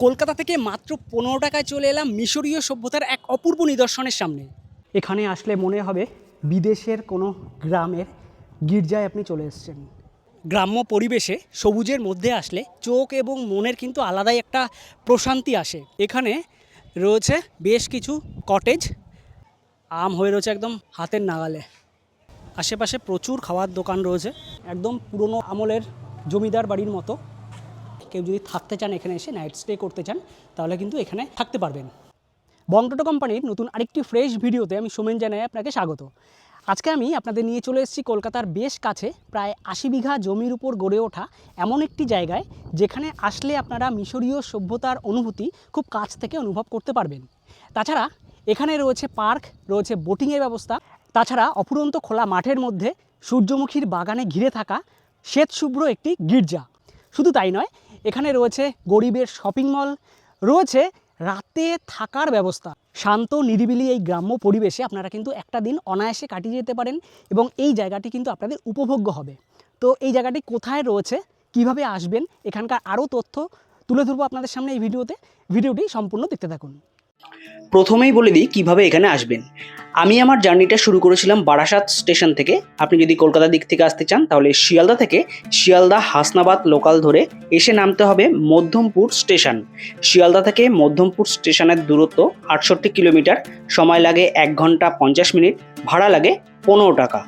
কলকাতা থেকে মাত্র 15 টাকায় চলে এলাম মিশরীয় সভ্যতার এক অপূর্ব নিদর্শনের সামনে। এখানে আসলে মনে হবে বিদেশের কোনো গ্রামের গির্জায় আপনি চলে এসেছেন। গ্রাম্য পরিবেশে সবুজের মধ্যে আসলে চোখ এবং মনের কিন্তু আলাদাই একটা প্রশান্তি আসে। এখানে রয়েছে বেশ কিছু কটেজ, আম হয়ে রয়েছে একদম হাতের নাগালে। আশেপাশে প্রচুর খাওয়ার দোকান রয়েছে, একদম পুরনো আমলের জমিদার বাড়ির মতো। কেউ যদি থাকতে চান, এখানে এসে নাইট স্টে করতে চান, তাহলে কিন্তু এখানে থাকতে পারবেন। বংটোটো কোম্পানির নতুন আরেকটি ফ্রেশ ভিডিওতে আমি সোমেন জানাই আপনাকে স্বাগত। আজকে আমি আপনাদের নিয়ে চলে এসেছি কলকাতার বেশ কাছে প্রায় 80 বিঘা জমির উপর গড়ে ওঠা এমন একটি জায়গায়, যেখানে আসলে আপনারা মিশরীয় সভ্যতার অনুভূতি খুব কাছ থেকে অনুভব করতে পারবেন। তাছাড়া এখানে রয়েছে পার্ক, রয়েছে বোটিংয়ের ব্যবস্থা, তাছাড়া অফুরন্ত খোলা মাঠের মধ্যে সূর্যমুখীর বাগানে ঘিরে থাকা শ্বেতশুভ্র একটি গির্জা। শুধু তাই নয়, এখানে রয়েছে গরিবের শপিং মল, রয়েছে রাতে থাকার ব্যবস্থা। শান্ত নিরিবিলি এই গ্রাম্য পরিবেশে আপনারা কিন্তু একটা দিন অনায়াসে কাটিয়ে যেতে পারেন এবং এই জায়গাটি কিন্তু আপনাদের উপভোগ্য হবে। তো এই জায়গাটি কোথায় রয়েছে, কিভাবে আসবেন, এখানকার আরও তথ্য তুলে ধরবো আপনাদের সামনে এই ভিডিওটি সম্পূর্ণ দেখতে থাকুন। প্রথমেই বলে দিই কিভাবে এখানে আসবেন। আমি আমার জার্নিটা শুরু করেছিলাম বারাসাত স্টেশন থেকে। আপনি যদি কলকাতার দিক থেকে আসতে চান, তাহলে শিয়ালদা থেকে শিয়ালদা হাসনাবাদ লোকাল ধরে এসে নামতে হবে মধ্যমপুর স্টেশন। শিয়ালদা থেকে মধ্যমপুর স্টেশনের দূরত্ব 68 কিলোমিটার, সময় লাগে 1 ঘন্টা 50 মিনিট, ভাড়া লাগে 15 টাকা।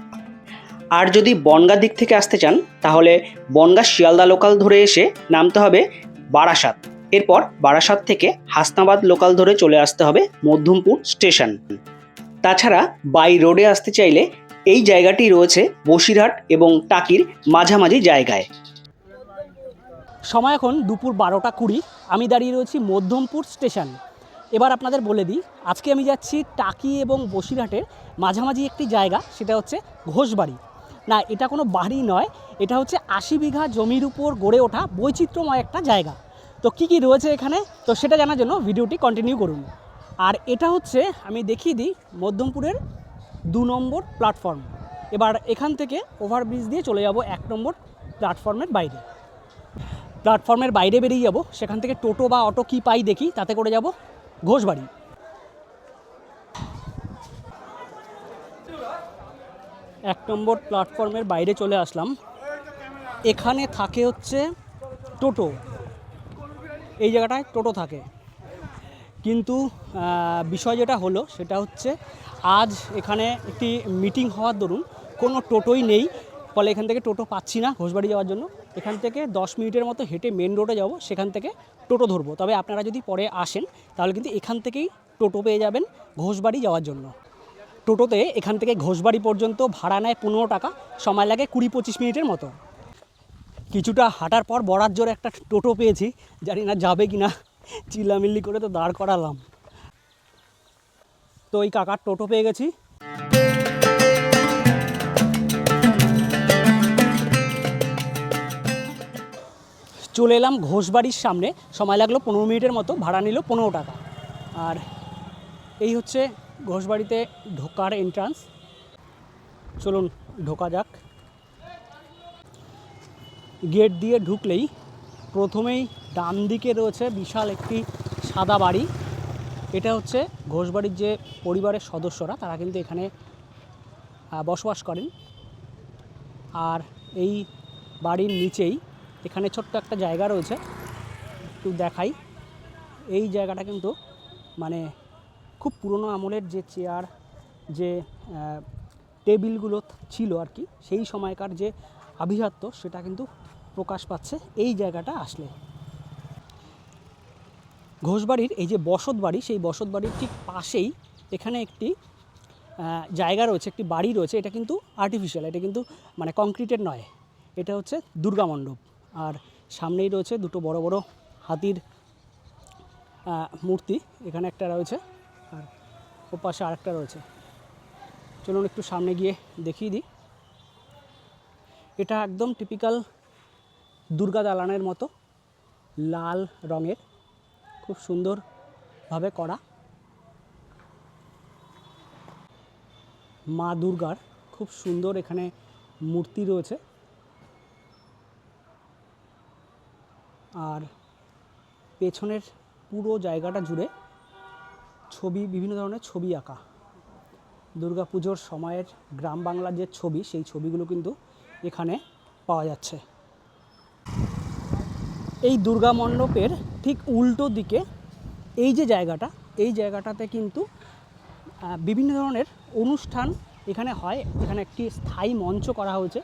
আর যদি বনগাঁ দিক থেকে আসতে চান, তাহলে বনগাঁ শিয়ালদা লোকাল ধরে এসে নামতে হবে বারাসাত। এরপর বারাসাত থেকে হাসনাবাদ লোকাল ধরে চলে আসতে হবে মধ্যমপুর স্টেশন। তাছাড়া বাই রোডে আসতে চাইলে এই জায়গাটি রয়েছে বসিরহাট এবং টাকির মাঝামাঝি জায়গায়। সময় এখন দুপুর 12টা 20। আমি দাঁড়িয়ে রয়েছি মধ্যমপুর স্টেশন। এবার আপনাদের বলে দিই, আজকে আমি যাচ্ছি টাকি এবং বসিরহাটের মাঝামাঝি একটি জায়গা, সেটা হচ্ছে ঘোষবাড়ি। না, এটা কোনো বাড়ি নয়, এটা হচ্ছে 80 বিঘা জমির উপর গড়ে ওঠা বৈচিত্র্যময় একটা জায়গা। তো কী কী রয়েছে এখানে, তো সেটা জানার জন্য ভিডিওটি কন্টিনিউ করুন। আর এটা হচ্ছে, আমি দেখিয়ে দিই, মধ্যমপুরের 2 নম্বর প্ল্যাটফর্ম। এবার এখান থেকে ওভারব্রিজ দিয়ে চলে যাব 1 নম্বর প্ল্যাটফর্মের বাইরে। প্ল্যাটফর্মের বাইরে বেরিয়ে যাব, সেখান থেকে টোটো বা অটো কী পাই দেখি, তাতে করে যাব ঘোষবাড়ি। 1 নম্বর প্ল্যাটফর্মের বাইরে চলে আসলাম। এখানে থাকে হচ্ছে টোটো, এই জায়গাটায় টোটো থাকে। কিন্তু বিষয় যেটা হলো সেটা হচ্ছে, আজ এখানে একটি মিটিং হওয়ার দরুন কোনো টোটোই নেই, ফলে এখান থেকে টোটো পাচ্ছি না ঘোষবাড়ি যাওয়ার জন্য। এখান থেকে 10 মিনিটের মতো হেঁটে মেন রোডে যাব, সেখান থেকে টোটো ধরবো। তবে আপনারা যদি পরে আসেন, তাহলে কিন্তু এখান থেকেই টোটো পেয়ে যাবেন ঘোষবাড়ি যাওয়ার জন্য। টোটোতে এখান থেকে ঘোষবাড়ি পর্যন্ত ভাড়া নেয় 15 টাকা, সময় লাগে 20-25 মিনিটের মতো। কিছুটা হাঁটার পর বরাত জোরে একটা টোটো পেয়েছি, জানি না যাবে কি না, চিল্লামিল্লি করে তো দাঁড় করালাম। তো এই কাকার টোটো পেয়ে গেছি। চলে এলাম ঘোষবাড়ির সামনে, সময় লাগলো 15 মিনিটের মতো, ভাড়া নিল 15 টাকা। আর এই হচ্ছে ঘোষবাড়িতে ঢোকার এন্ট্রান্স। চলুন ঢোকা যাক। গেট দিয়ে ঢুকলেই প্রথমেই ডান দিকে রয়েছে বিশাল একটি সাদা বাড়ি। এটা হচ্ছে ঘোষবাড়ির যে পরিবারের সদস্যরা, তারা কিন্তু এখানে বসবাস করেন। আর এই বাড়ির নিচেই এখানে ছোট্ট একটা জায়গা রয়েছে, একটু দেখাই। এই জায়গাটা কিন্তু মানে খুব পুরনো আমলের যে চেয়ার, যে টেবিলগুলো ছিল আর কি, সেই সময়কার যে আভিজাত্য, সেটা কিন্তু প্রকাশ পাচ্ছে এই জায়গাটা আসলে। ঘোষবাড়ির এই যে বসত বাড়ি, সেই বসত বাড়ির ঠিক পাশেই এখানে একটি জায়গা রয়েছে, একটি বাড়ি রয়েছে। এটা কিন্তু আর্টিফিশিয়াল, এটা কিন্তু মানে কংক্রিটের নয়, এটা হচ্ছে দুর্গা মণ্ডপ। আর সামনেই রয়েছে দুটো বড় বড় হাতির মূর্তি, এখানে একটা রয়েছে আর ও পাশে আরেকটা রয়েছে। চলুন একটু সামনে গিয়ে দেখিয়ে দিই। এটা একদম টিপিক্যাল দুর্গা দালানের মতো, লাল রঙের, খুব সুন্দরভাবে করা। মা দুর্গার খুব সুন্দর এখানে মূর্তি রয়েছে। আর পেছনের পুরো জায়গাটা জুড়ে ছবি, বিভিন্ন ধরনের ছবি আঁকা। দুর্গাপুজোর সময়ের গ্রাম বাংলার যে ছবি, সেই ছবিগুলো কিন্তু এখানে পাওয়া যাচ্ছে। এই দুর্গা মণ্ডপের ঠিক উল্টো দিকে এই যে জায়গাটা, এই জায়গাটাতে কিন্তু বিভিন্ন ধরনের অনুষ্ঠান এখানে হয়। এখানে একটি স্থায়ী মঞ্চ করা হয়েছে।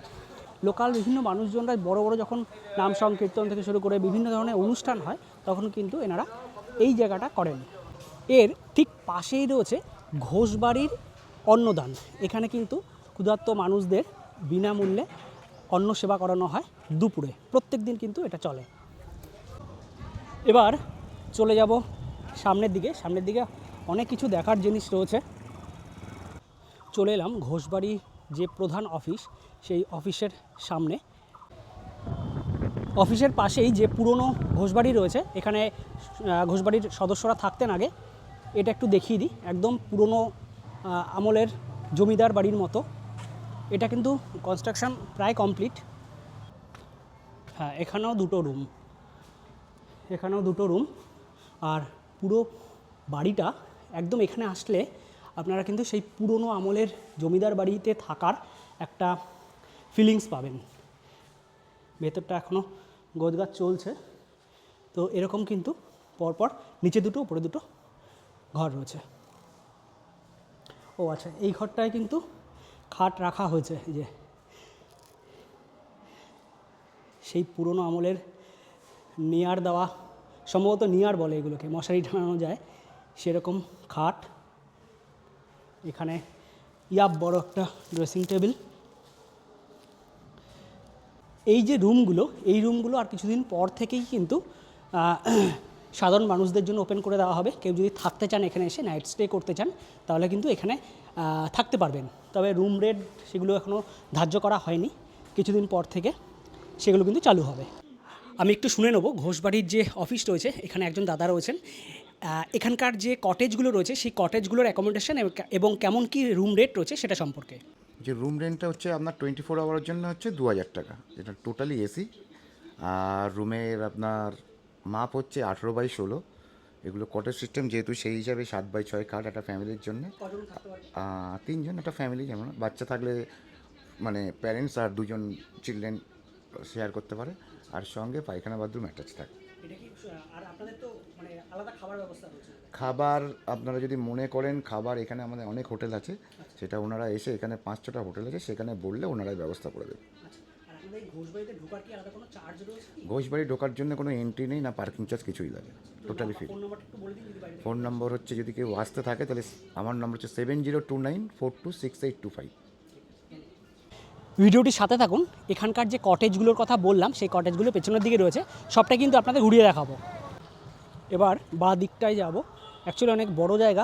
লোকাল বিভিন্ন মানুষজনরা বড় বড় যখন নাম সংকীর্তন থেকে শুরু করে বিভিন্ন ধরনের অনুষ্ঠান হয়, তখন কিন্তু এনারা এই জায়গাটা করেন। এর ঠিক পাশেই রয়েছে ঘোষবাড়ির অন্নদান। এখানে কিন্তু ক্ষুধার্ত মানুষদের বিনামূল্যে অন্ন সেবা করানো হয় দুপুরে, প্রত্যেক দিন কিন্তু এটা চলে। এবার চলে যাব সামনের দিকে। সামনের দিকে অনেক কিছু দেখার জিনিস রয়েছে। চলে এলাম ঘোষবাড়ি যে প্রধান অফিস, সেই অফিসের সামনে। অফিসের পাশেই যে পুরনো ঘোষবাড়ি রয়েছে, এখানে ঘোষবাড়ির সদস্যরা থাকতেন আগে। এটা একটু দেখিয়ে দিই, একদম পুরনো আমলের জমিদার বাড়ির মতো। এটা কিন্তু কনস্ট্রাকশন প্রায় কমপ্লিট। হ্যাঁ, এখানেও দুটো রুম। আর পুরো বাড়িটা একদম এখানে আসলে আপনারা কিন্তু সেই পুরনো আমলের জমিদার বাড়িতে থাকার একটা ফিলিংস পাবেন। ভেতরটা এখনও গোছগাছ চলছে। তো এরকম কিন্তু পরপর নিচে দুটো উপরে দুটো ঘর রয়েছে। ও আচ্ছা, এই ঘরটায় কিন্তু খাট রাখা হয়েছে। এই যে সেই পুরনো আমলের নিয়ার দেওয়া, সম্ভবত নিয়ার বলে এগুলোকে, মশারি টানানো যায় সেরকম খাট। এখানে বড় একটা ড্রেসিং টেবিল। এই যে রুমগুলো, এই রুমগুলো আর কিছুদিন পর থেকেই কিন্তু সাধারণ মানুষদের জন্য ওপেন করে দেওয়া হবে। কেউ যদি থাকতে চান, এখানে এসে নাইট স্টে করতে চান, তাহলে কিন্তু এখানে থাকতে পারবেন। তবে রুম রেট সেগুলো এখনও ধার্য করা হয়নি, কিছুদিন পর থেকে সেগুলো কিন্তু চালু হবে। আমি একটু শুনে নেব ঘোষবাড়ির যে অফিস রয়েছে, এখানে একজন দাদা রয়েছেন। এখানকার যে কটেজগুলো রয়েছে, সেই কটেজগুলোর অ্যাকোমোডেশন এবং কেমন কি রুম রেট রয়েছে সেটা সম্পর্কে। যে রুম রেন্টটা হচ্ছে আপনার 24 আওয়ারের জন্য হচ্ছে 2000 টাকা, যেটা টোটালি এসি। আর রুমের আপনার মাপ হচ্ছে 18x16। এগুলো কটেজ সিস্টেম, যেহেতু সেই হিসাবে 7x6 খাট একটা ফ্যামিলির জন্য। 3 জন একটা ফ্যামিলি, যেমন বাচ্চা থাকলে মানে parents are 2 John children share করতে পারে। আর সঙ্গে পায়খানা বাথরুম অ্যাটাচ থাকে। খাবার আপনারা যদি মনে করেন, খাবার এখানে আমাদের অনেক হোটেল আছে, সেটা ওনারা এসে, এখানে 5-6টা হোটেল আছে, সেখানে বললে ওনারাই ব্যবস্থা করে দেবে। ঘোষবাড়ি ঢোকার জন্য কোনো এন্ট্রি নেই, না পার্কিং চার্জ, কিছুই লাগে, টোটালি ফ্রি। ফোন নম্বর হচ্ছে, যদি কেউ আসতে থাকে তাহলে আমার নম্বর হচ্ছে 7029426825। ভিডিওটির সাথে থাকুন। এখানকার যে কটেজগুলোর কথা বললাম, সেই কটেজগুলো পেছনের দিকে রয়েছে, সবটা কিন্তু আপনাদের ঘুরিয়ে দেখাবো। এবার বাঁ দিকটায় যাব। অ্যাকচুয়ালি অনেক বড় জায়গা,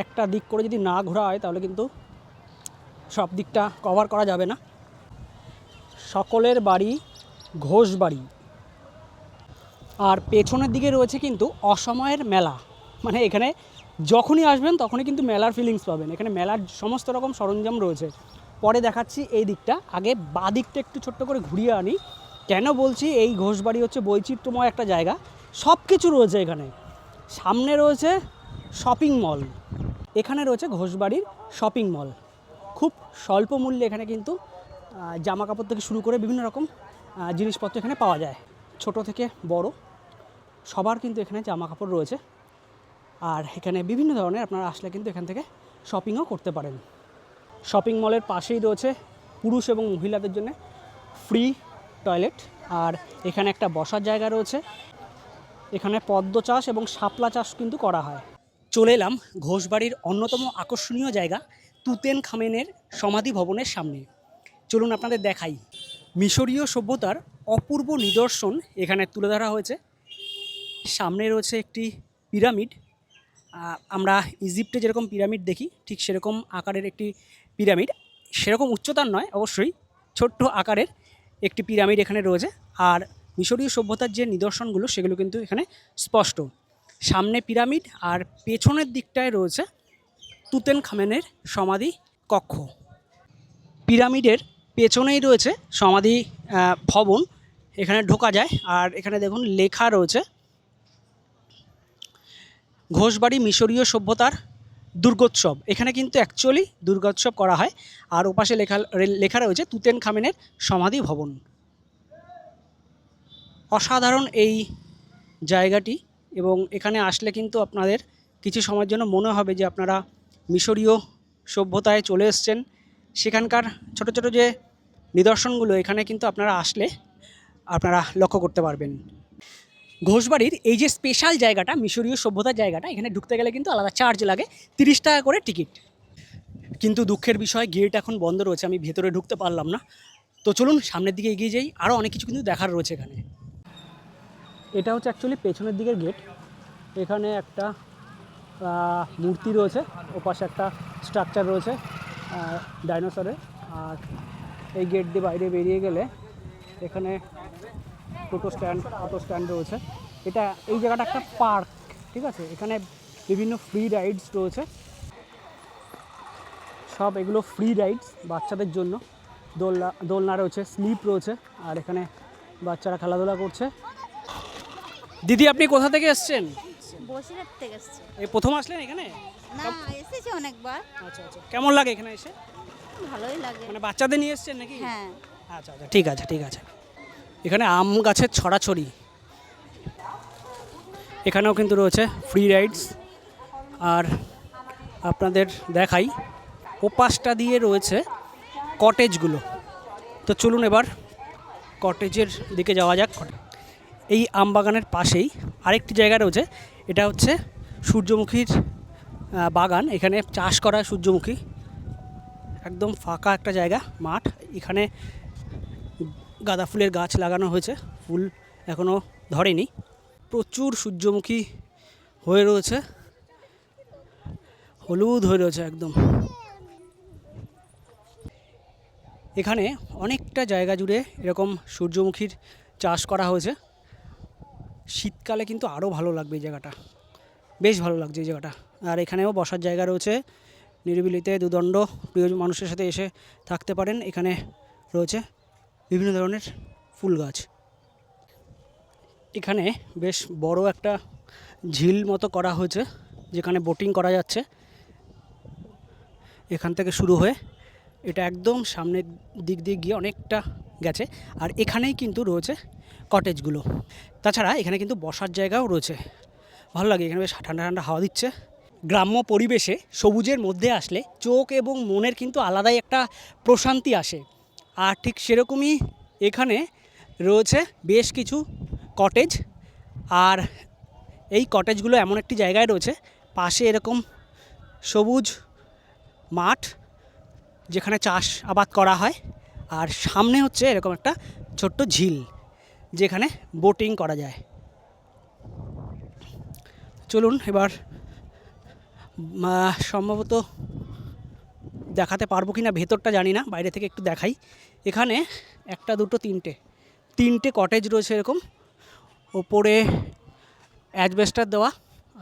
একটা দিক করে যদি না ঘোরা হয় তাহলে কিন্তু সব দিকটা কভার করা যাবে না। সকলের বাড়ি ঘোষবাড়ি। আর পেছনের দিকে রয়েছে কিন্তু অসময়ের মেলা। মানে এখানে যখনই আসবেন তখনই কিন্তু মেলার ফিলিংস পাবেন। এখানে মেলার সমস্ত রকম সরঞ্জাম রয়েছে। পরে দেখাচ্ছি এই দিকটা, আগে বাঁ দিকটা একটু ছোট্ট করে ঘুরিয়ে আনি। কেন বলছি, এই ঘোষবাড়ি হচ্ছে বৈচিত্র্যময় একটা জায়গা, সব কিছু রয়েছে এখানে। সামনে রয়েছে শপিং মল, এখানে রয়েছে ঘোষবাড়ির শপিং মল। খুব স্বল্প মূল্যে এখানে কিন্তু জামা কাপড় থেকে শুরু করে বিভিন্ন রকম জিনিসপত্র এখানে পাওয়া যায়। ছোট থেকে বড় সবার কিন্তু এখানে জামা কাপড় রয়েছে। আর এখানে বিভিন্ন ধরনের, আপনারা আসলে কিন্তু এখান থেকে শপিংও করতে পারেন। শপিং মলের পাশেই রয়েছে পুরুষ এবং মহিলাদের জন্য ফ্রি টয়লেট। আর এখানে একটা বসার জায়গা রয়েছে। এখানে পদ্ম চাষ এবং শাপলা চাষ কিন্তু করা হয়। চলে এলাম ঘোষবাড়ির অন্যতম আকর্ষণীয় জায়গা তুতেন খামেনের সমাধি ভবনের সামনে। চলুন আপনাদের দেখাই। মিশরীয় সভ্যতার অপূর্ব নিদর্শন এখানে তুলে ধরা হয়েছে। সামনে রয়েছে একটি পিরামিড। আমরা ইজিপ্টে যেরকম পিরামিড দেখি, ঠিক সেরকম আকারের একটি পিরামিড। সেরকম উচ্চতার নয় অবশ্যই, ছোট্ট আকারের একটি পিরামিড এখানে রয়েছে। আর মিশরীয় সভ্যতার যে নিদর্শনগুলো সেগুলো কিন্তু এখানে স্পষ্ট। সামনে পিরামিড আর পেছনের দিকটায় রয়েছে তুতেন খামেনের সমাধি কক্ষ। পিরামিডের পেছনেই রয়েছে সমাধি ভবন, এখানে ঢোকা যায়। আর এখানে দেখুন লেখা রয়েছে ঘোষবাড়ি মিশরীয় সভ্যতার দুর্গোৎসব। এখানে কিন্তু অ্যাকচুয়ালি দুর্গোৎসব করা হয়। আর ওপাশে লেখা রয়েছে তুতেন খামেনের সমাধি ভবন। অসাধারণ এই জায়গাটি, এবং এখানে আসলে কিন্তু আপনাদের কিছু সময়ের জন্য মনে হবে যে আপনারা মিশরীয় সভ্যতায় চলে এসেছেন। সেখানকার ছোট ছোট যে নিদর্শনগুলো এখানে কিন্তু আপনারা আসলে আপনারা লক্ষ্য করতে পারবেন। ঘোষবাড়ির এই যে স্পেশাল জায়গাটা, মিশরীয় সভ্যতার জায়গাটা, এখানে ঢুকতে গেলে কিন্তু আলাদা চার্জ লাগে, 30 টাকা করে টিকিট। কিন্তু দুঃখের বিষয় গেট এখন বন্ধ রয়েছে, আমি ভেতরে ঢুকতে পারলাম না। তো চলুন সামনের দিকে এগিয়ে যাই, আরও অনেক কিছু কিন্তু দেখার রয়েছে এখানে। এটা হচ্ছে অ্যাকচুয়ালি পেছনের দিকের গেট। এখানে একটা মূর্তি রয়েছে, ওপাশে একটা স্ট্রাকচার রয়েছে ডাইনোসরের। আর এই গেট দিয়ে বাইরে বেরিয়ে গেলে এখানে অটো স্ট্যান্ড রয়েছে। এই জায়গাটা একটা পার্ক, ঠিক আছে। এখানে বিভিন্ন ফ্রি রাইডস রয়েছে, সব এগুলো ফ্রি রাইডস বাচ্চাদের জন্য। দোলনা রয়েছে, স্লিপ রয়েছে, আর এখানে বাচ্চারা খেলাধুলা করছে। দিদি, আপনি কোথা থেকে এসছেন? বসিরহাট থেকে এসেছি। এই প্রথম আসলেন এখানে? না, এসেছি অনেকবার। আচ্ছা আচ্ছা, কেমন লাগে এখানে এসে? ভালোই লাগে। মানে বাচ্চাদের নিয়ে এসছেন নাকি? হ্যাঁ। আচ্ছা আচ্ছা, ঠিক আছে ঠিক আছে। এখানে আম গাছের ছড়াছড়ি। এখানেও কিন্তু রয়েছে ফ্রি রাইডস। আর আপনাদের দেখাই, ওপাশটা দিয়ে রয়েছে কটেজগুলো। তো চলুন এবার কটেজের দিকে যাওয়া যাক। এই আম বাগানের পাশেই আরেকটি জায়গা রয়েছে, এটা হচ্ছে সূর্যমুখীর বাগান। এখানে চাষ করা সূর্যমুখী, একদম ফাঁকা একটা জায়গা, মাঠ। এখানে গাঁদা ফুলের গাছ লাগানো হয়েছে, ফুল এখনও ধরেনি। প্রচুর সূর্যমুখী হয়ে রয়েছে, হলুদ হয়ে রয়েছে একদম। এখানে অনেকটা জায়গা জুড়ে এরকম সূর্যমুখীর চাষ করা হয়েছে। শীতকালে কিন্তু আরও ভালো লাগবে এই জায়গাটা, বেশ ভালো লাগছে এই জায়গাটা। আর এখানেও বসার জায়গা রয়েছে, নিরিবিলিতে দুদণ্ড প্রিয় মানুষের সাথে এসে থাকতে পারেন। এখানে রয়েছে বিভিন্ন ধরনের ফুল গাছ। এখানে বেশ বড় একটা ঝিল মতো করা হয়েছে, যেখানে বোটিং করা যাচ্ছে। এখান থেকে শুরু হয়ে এটা একদম সামনের দিক দিয়ে গিয়ে অনেকটা গেছে। আর এখানেই কিন্তু রয়েছে কটেজগুলো। তাছাড়া এখানে কিন্তু বসার জায়গাও রয়েছে, ভালো লাগে। এখানে বেশ ঠান্ডা ঠান্ডা হাওয়া দিচ্ছে। গ্রাম্য পরিবেশে সবুজের মধ্যে আসলে চোখ এবং মনের কিন্তু আলাদাই একটা প্রশান্তি আসে। আর ঠিক সেরকমই এখানে রয়েছে বেশ কিছু কটেজ। আর এই কটেজগুলো এমন একটি জায়গায় রয়েছে, পাশে এরকম সবুজ মাঠ যেখানে চাষ আবাদ করা হয়, আর সামনে হচ্ছে এরকম একটা ছোট্ট ঝিল যেখানে বোটিং করা যায়। চলুন এবার সম্ভবত দেখাতে পারবো কি না ভেতরটা জানি না, বাইরে থেকে একটু দেখাই। এখানে একটা দুটো তিনটে কটেজ রয়েছে এরকম, ওপরে অ্যাজবেস্টার দেওয়া,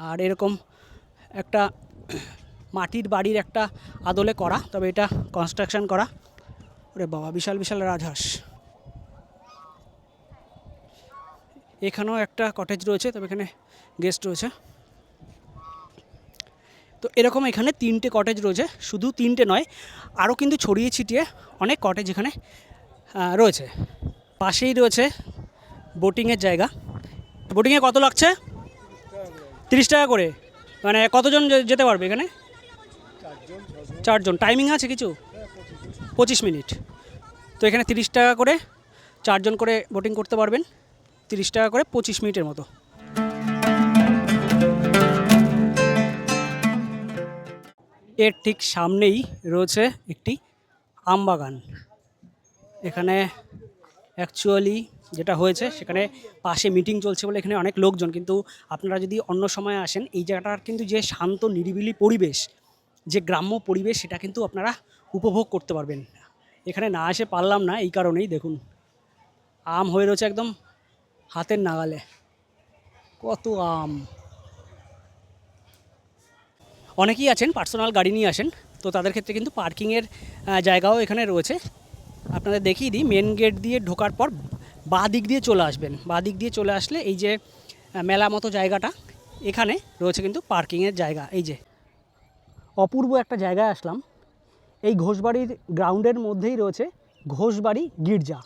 আর এরকম একটা মাটির বাড়ির একটা আদলে করা, তবে এটা কনস্ট্রাকশন করা। ওরে বাবা, বিশাল বিশাল রাজহাঁস। এখানেও একটা কটেজ রয়েছে, তবে এখানে গেস্ট রয়েছে। তো এরকম এখানে 3টে কটেজ রয়েছে, শুধু 3টে নয়, আরও কিন্তু ছড়িয়ে ছিটিয়ে অনেক কটেজ এখানে রয়েছে। পাশেই রয়েছে বোটিংয়ের জায়গা। বোটিংয়ে কত লাগছে? 30 টাকা করে। মানে কতজন যেতে পারবে এখানে? 4জন। টাইমিং আছে কিছু? 25 মিনিট। তো এখানে 30 টাকা করে 4জন করে বোটিং করতে পারবেন, 30 টাকা করে 25 মিনিটের মতো। এর ঠিক সামনেই রয়েছে একটি আম বাগান। এখানে অ্যাকচুয়ালি যেটা হয়েছে, সেখানে পাশে মিটিং চলছে বলে এখানে অনেক লোকজন, কিন্তু আপনারা যদি অন্য সময় আসেন, এই জায়গাটার কিন্তু যে শান্ত নিরিবিলি পরিবেশ, যে গ্রাম্য পরিবেশ, সেটা কিন্তু আপনারা উপভোগ করতে পারবেন। এখানে না এসে পারলাম না এই কারণেই, দেখুন আম হয়ে রয়েছে একদম হাতের নাগালে, কত আম। অনেকেই আছেন পার্সোনাল গাড়ি নিয়ে আসেন, তো তাদের ক্ষেত্রে কিন্তু পার্কিংয়ের জায়গাও এখানে রয়েছে। আপনাদের দেখিয়ে দিই, মেন গেট দিয়ে ঢোকার পর বাঁ দিক দিয়ে চলে আসবেন। বাঁ দিক দিয়ে চলে আসলে এই যে মেলা মতো জায়গাটা, এখানে রয়েছে কিন্তু পার্কিংয়ের জায়গা। এই যে অপূর্ব একটা জায়গায় আসলাম। এই ঘোষবাড়ির গ্রাউন্ডের মধ্যেই রয়েছে ঘোষবাড়ি গির্জা।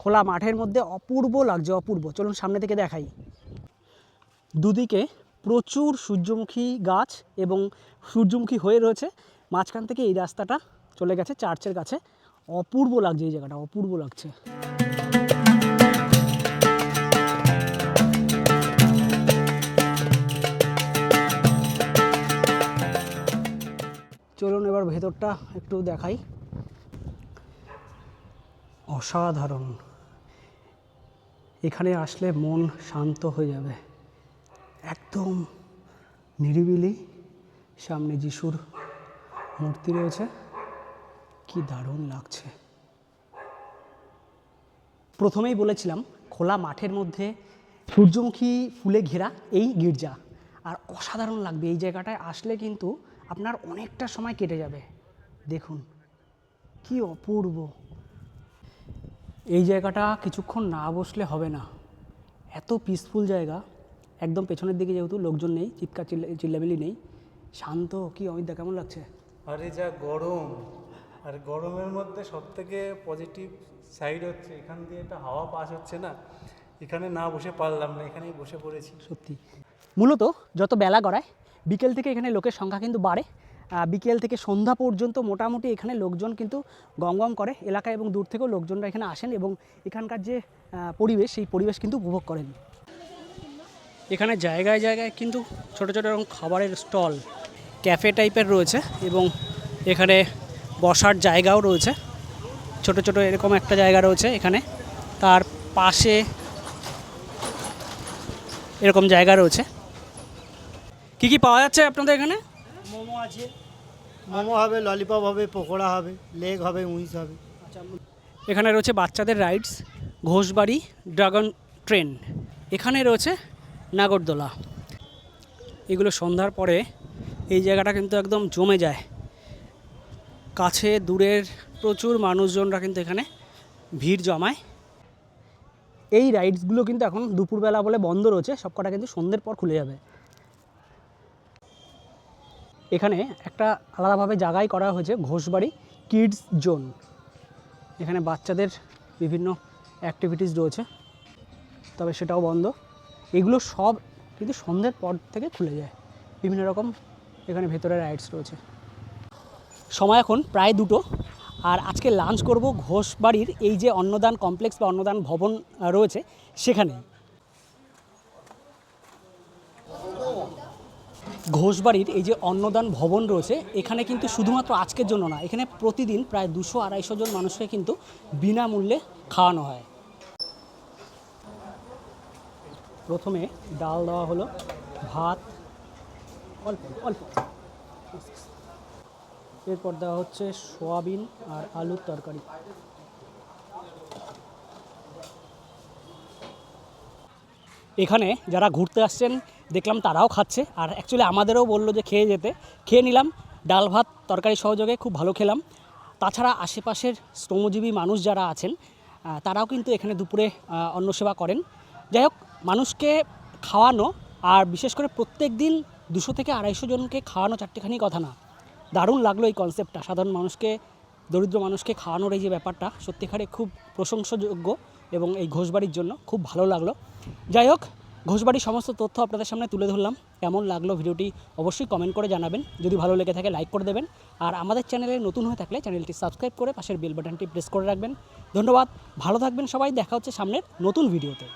খোলা মাঠের মধ্যে অপূর্ব লাগছে, অপূর্ব। চলুন সামনে থেকে দেখাই। দুদিকে প্রচুর সূর্যমুখী গাছ এবং সূর্যমুখী হয়ে রয়েছে। মাঝখান থেকে এই রাস্তাটা চলে গেছে চার্চের কাছে। অপূর্ব লাগছে এই জায়গাটা, অপূর্ব লাগছে। চলুন এবার ভেতরটা একটু দেখাই। অসাধারণ। এখানে আসলে মন শান্ত হয়ে যাবে। একদম নিরিবিলি, সামনে যিশুর মূর্তি রয়েছে, কি দারুণ লাগছে। প্রথমেই বলেছিলাম খোলা মাঠের মধ্যে সূর্যমুখী ফুলে ঘেরা এই গির্জা, আর অসাধারণ লাগবে। এই জায়গাটায় আসলে কিন্তু আপনার অনেকটা সময় কেটে যাবে। দেখুন কি অপূর্ব। এই জায়গাটা কিছুক্ষণ না বসলে হবে না, এত পিসফুল জায়গা। একদম পেছনের দিকে যেহেতু লোকজন নেই, চিৎকার চিল্লামিল্লি নেই, শান্ত। কি অমিতদা, কেমন লাগছে? আরে যা গরম, আর গরমের মধ্যে সবথেকে পজিটিভ সাইড হচ্ছে এখান দিয়ে একটা হাওয়া পাস হচ্ছে না, এখানে না বসে পারলাম না, এখানেই বসে পড়েছি। সত্যি। মূলত যত বেলা গড়ায় বিকেল থেকে এখানে লোকের সংখ্যা কিন্তু বাড়ে। বিকেল থেকে সন্ধ্যা পর্যন্ত মোটামুটি এখানে লোকজন কিন্তু গমগম করে। এলাকা এবং দূর থেকেও লোকজনরা এখানে আসেন এবং এখানকার যে পরিবেশ, সেই পরিবেশ কিন্তু উপভোগ করেন। এখানে জায়গায় জায়গায় কিন্তু ছোটো ছোটো এরকম খাবারের স্টল, ক্যাফে টাইপের রয়েছে এবং এখানে বসার জায়গাও রয়েছে। ছোট ছোট এরকম একটা জায়গা রয়েছে এখানে, তার পাশে এরকম জায়গা রয়েছে। কি কি পাওয়া যাচ্ছে আপনাদের এখানে? মোমো আছে, মোমো হবে, ললিপপ হবে, পকোড়া হবে, লেগ হবে, উইংস হবে। এখানে রয়েছে বাচ্চাদের রাইডস, ঘোষবাড়ি ড্রাগন ট্রেন। এখানে রয়েছে নাগরদোলা। এগুলো সন্ধ্যার পরে এই জায়গাটা কিন্তু একদম জমে যায়। কাছে দূরের প্রচুর মানুষজনরা কিন্তু এখানে ভিড় জমায়। এই রাইডসগুলো কিন্তু এখন দুপুরবেলা বলে বন্ধ রয়েছে, সবকটা কিন্তু সন্ধ্যের পর খুলে যাবে। এখানে একটা আলাদাভাবে জায়গায় করা হয়েছে ঘোষবাড়ি কিডস জোন। এখানে বাচ্চাদের বিভিন্ন অ্যাক্টিভিটিস রয়েছে, তবে সেটাও বন্ধ। এগুলো সব কিন্তু সন্ধ্যের পর থেকে খুলে যায়। বিভিন্ন রকম এখানে ভেতরে রাইডস রয়েছে। সময় এখন প্রায় 2টো, আর আজকে লাঞ্চ করব ঘোষবাড়ির এই যে অন্নদান কমপ্লেক্স বা অন্নদান ভবন রয়েছে সেখানে। ঘোষবাড়ির এই যে অন্নদান ভবন রয়েছে এখানে কিন্তু শুধুমাত্র আজকের জন্য না, এখানে প্রতিদিন প্রায় 200-250 জন মানুষকে কিন্তু বিনামূল্যে খাওয়ানো হয়। প্রথমে ডাল দেওয়া হলো, ভাত অল্প অল্প, এরপর দেওয়া হচ্ছে সোয়াবিন আর আলুর তরকারি। এখানে যারা ঘুরতে আসছেন দেখলাম তারাও খাচ্ছে, আর অ্যাকচুয়ালি আমাদেরও বললো যে খেয়ে যেতে। খেয়ে নিলাম, ডাল ভাত তরকারি সহযোগে খুব ভালো খেলাম। তাছাড়া আশেপাশের শ্রমজীবী মানুষ যারা আছেন তারাও কিন্তু এখানে দুপুরে অন্নসেবা করেন। যাই হোক, মানুষকে খাওয়ানো, আর বিশেষ করে প্রত্যেক দিন 200 থেকে 250 জনকে খাওয়ানো চারটেখানি কথা না। দারুণ লাগলো এই কনসেপ্টটা। সাধারণ মানুষকে, দরিদ্র মানুষকে খাওয়ানোর এই যে ব্যাপারটা সত্যিকারে খুব প্রশংসাযোগ্য এবং এই ঘোষবাড়ির জন্য খুব ভালো লাগলো। যাই হোক, ঘোষবাড়ির সমস্ত তথ্য আপনাদের সামনে তুলে ধরলাম। কেমন লাগলো ভিডিওটি অবশ্যই কমেন্ট করে জানাবেন। যদি ভালো লেগে থাকে লাইক করে দেবেন, আর আমাদের চ্যানেলে নতুন হয়ে থাকলে চ্যানেলটি সাবস্ক্রাইব করে পাশের বেল বাটনটি প্রেস করে রাখবেন। ধন্যবাদ, ভালো থাকবেন সবাই। দেখা হচ্ছে সামনের নতুন ভিডিওতে।